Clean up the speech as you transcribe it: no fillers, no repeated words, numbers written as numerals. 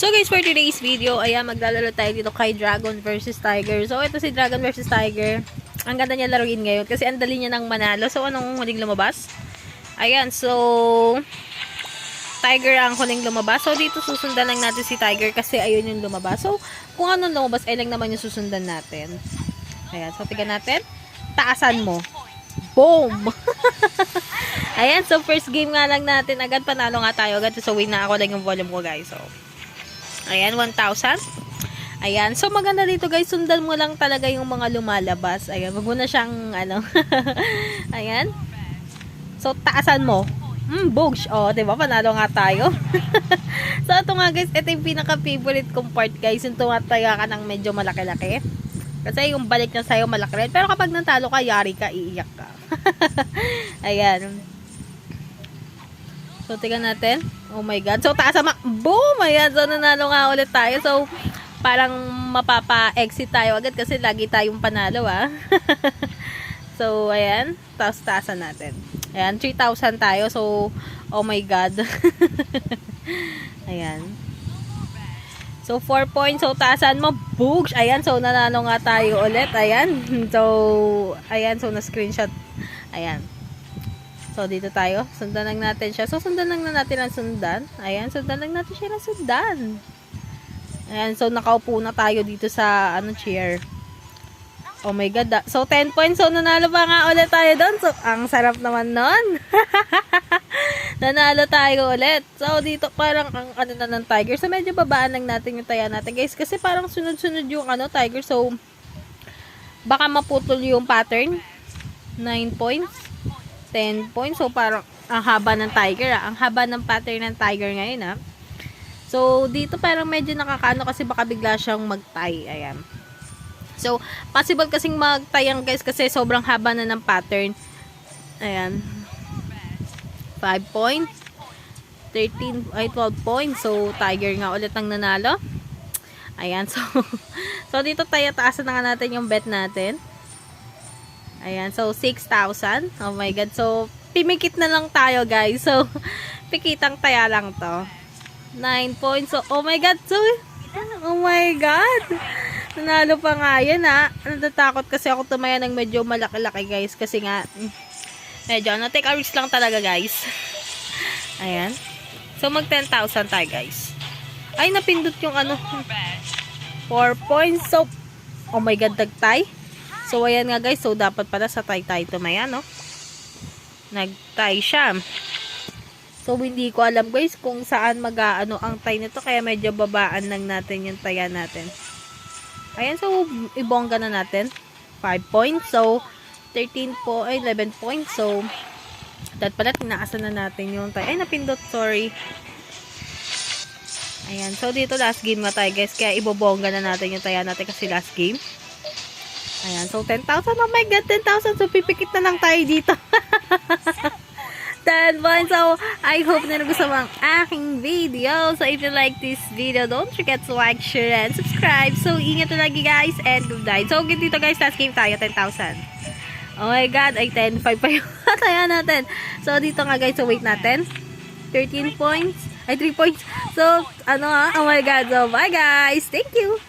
So guys, for today's video, ayan, maglalaro tayo dito kay Dragon versus Tiger. So ito si Dragon versus Tiger. Ang ganda niya laruin ngayon kasi ang dali niya nang manalo. So anong huling lumabas? Ayan, so Tiger ang huling lumabas. So dito susundan lang natin si Tiger kasi ayun yung lumabas. So kung anong lumabas, ay lang naman yung susundan natin. Ayan, so tingnan natin. Taasan mo. Boom! Ayan, so first game nga lang natin. Agad panalo nga tayo. Agad so win na ako lang yung volume ko guys. So ayan, 1,000. Ayan. So, maganda dito guys. Sundan mo lang talaga yung mga lumalabas. Ayan. Wag mo na siyang, ano. Ayan. So, taasan mo. Bogs. O, diba? Panalo nga tayo. So, ito nga guys. Ito yung pinaka-favorite kong part guys. Yung tumataya ka ng medyo malaki-laki. Kasi yung balik na sa'yo malaki rin. Pero kapag natalo ka, yari ka, iiyak ka. Ayan. So, tingnan natin. Oh my God. So, taas sama. Boom! Ayan. So, nanalo nga ulit tayo. So, parang mapapa-exit tayo agad kasi lagi tayong panalo, ah. So, ayan. Taas-taasan natin. Ayan. 3,000 tayo. So, oh my God. Ayan. So, 4 points. So, taasan mo. Boogs! Ayan. So, nanalo nga tayo ulit. Ayan. So, ayan. So, na-screenshot. Ayan. So, dito tayo. Sundan lang natin siya. So, sundan lang na natin ang sundan. Ayan, sundan lang natin siya ng sundan. Ayan, so, nakaupo na tayo dito sa, chair. Oh my God. So, 10 points. So, nanalo pa nga ulit tayo doon. So, ang sarap naman nun. Nanalo tayo ulit. So, dito parang, ang na ng Tiger. So, medyo babaan lang natin yung taya natin, guys. Kasi parang sunod-sunod yung, Tiger. So, baka maputol yung pattern. 9 points. 10 points. So, parang ang haba ng Tiger, ah. Ang haba ng pattern ng Tiger ngayon, ah. So, dito parang medyo nakakaano kasi baka bigla siyang mag-tie. Ayan. So, possible kasing mag-tie yan, guys, kasi sobrang haba na ng pattern. Ayan. 5 points. 12 points. So, Tiger nga ulit ang nanalo. Ayan. So, so dito tayo taasan na nga natin yung bet natin. Ayan, so 6,000. Oh my God. So, pimikit na lang tayo, guys. So, pikitang taya lang to. 9 points. So, oh my God. So, oh my God. Nanalo pa nga yan, ha. Natatakot kasi ako tumaya ng medyo malaki-laki, guys. Kasi nga, medyo, take a risk lang talaga, guys. Ayan. So, mag 10,000 tayo, guys. Ay, napindot yung 4 points. So, oh my God, nagtay. So, ayan nga guys. So, dapat pala sa tay-tay tumaya, no? Nag-tie siya. So, hindi ko alam guys kung saan mag-aano ang tie nito. Kaya medyo babaan lang natin yung taya natin. Ayan. So, ibongga na natin. 5 points. So, 11 points. So, dapat pala tinaasan na natin yung tie. Ay, napindot. Sorry. Ayan. So, dito last game nga tayo guys. Kaya ibobongga na natin yung taya natin kasi last game. Ayan, so 10,000. Oh my God, 10,000. So, pipikit na lang tayo dito. 10 points. So, I hope na nagustuhan mo ang aking video. So, if you like this video, don't forget to like, share, and subscribe. So, ingat na lagi guys, and good night. So, dito guys, last game tayo, 10,000. Oh my God, ay 10,500 pa yung taya natin. So, dito nga guys, so wait natin. 13 points. Ay, 3 points. So, oh my God. So, bye guys. Thank you.